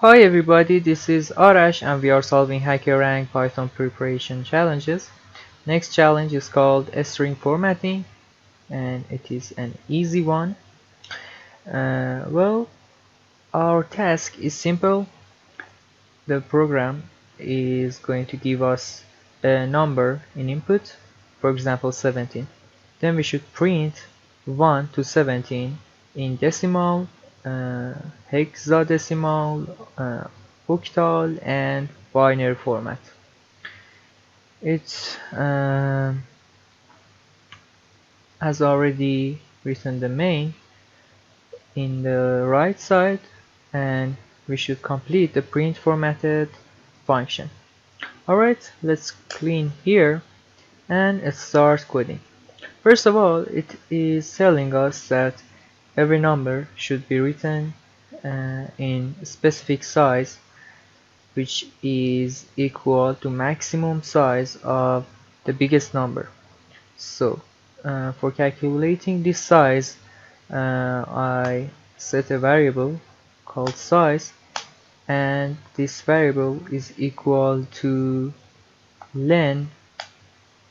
Hi everybody, this is Arash and we are solving HackerRank Python preparation challenges. Next challenge is called string formatting and it is an easy one. Well, our task is simple. The program is going to give us a number in input, for example 17. Then we should print 1 to 17 in decimal, uh, hexadecimal, octal, and binary format. It has already written the main in the right side, and we should complete the print formatted function. Alright, let's clean here and start coding. First of all, it is telling us that every number should be written in specific size, which is equal to maximum size of the biggest number. So for calculating this size, I set a variable called size, and this variable is equal to len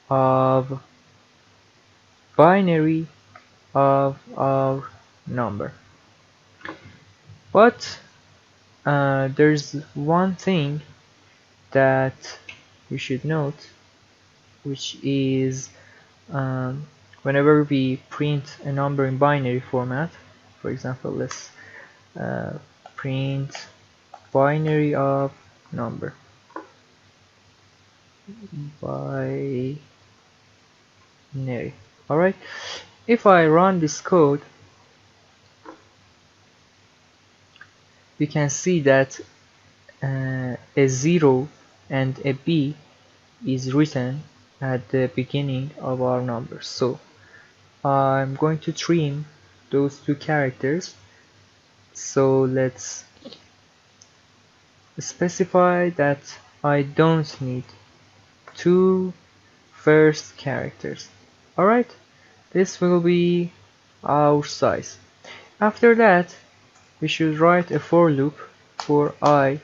of binary of our number. But there's one thing that you should note, which is whenever we print a number in binary format, for example, let's uh, print binary of number. Binary. Alright, if I run this code, we can see that a 0 and a B is written at the beginning of our number. So I'm going to trim those two characters. So let's specify that I don't need two first characters. Alright, this will be our size. After that, we should write a for loop for I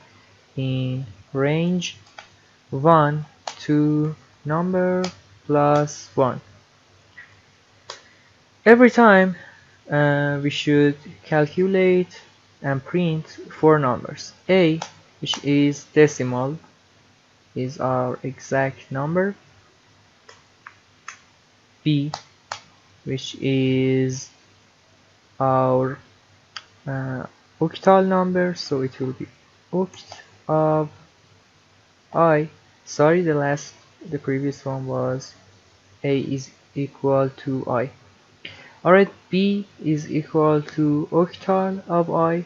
in range 1 to number plus 1. Every time we should calculate and print four numbers. A, which is decimal, is our exact number. B, which is our octal number, so it will be oct of I. Sorry, the previous one was A is equal to I. Alright, B is equal to octal of I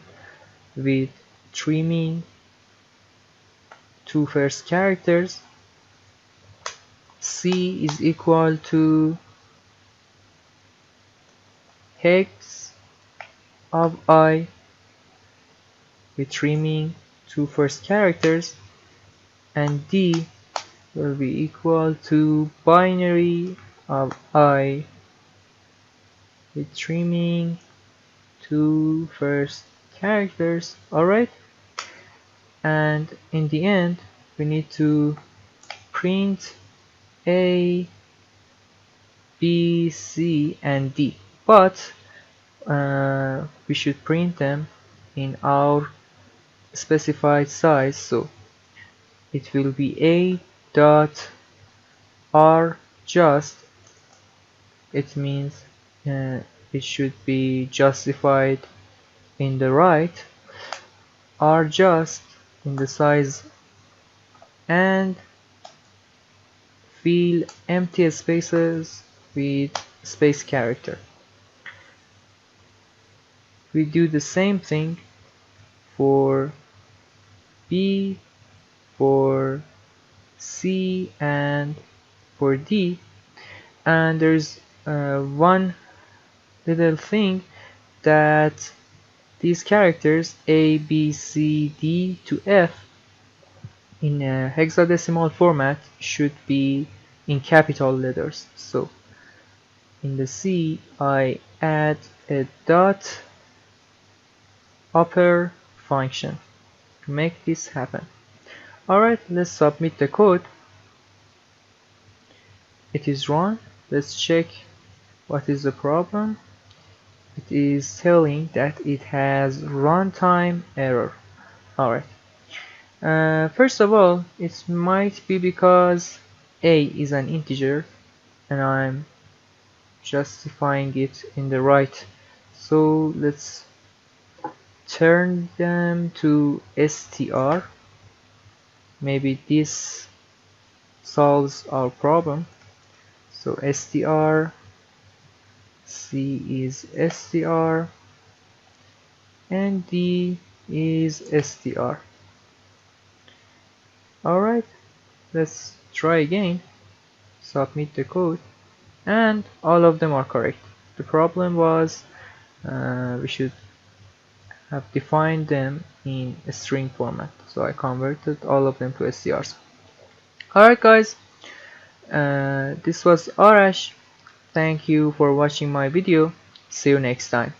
with trimming two first characters. C is equal to hex of I with trimming two first characters, and D will be equal to binary of I with trimming two first characters. Alright, and in the end we need to print A, B, C, and D, but we should print them in our specified size, so it will be A dot R just. It means it should be justified in the right, R just in the size, and fill empty spaces with space character. We do the same thing for B, for C, and for D, and there's one little thing, that these characters A, B, C, D to F in a hexadecimal format should be in capital letters. So in the C I add a dot upper function. to make this happen. Alright, let's submit the code. It is run. Let's check what is the problem. It is telling that it has runtime error. Alright. First of all, it might be because a is an integer and I'm justifying it in the right. So let's turn them to str. Maybe this solves our problem. So str, c is str, and d is str. Alright, let's try again. Submit the code, and all of them are correct. The problem was we should have defined them in a string format, so I converted all of them to strs. Alright guys, this was Arash. Thank you for watching my video. See you next time.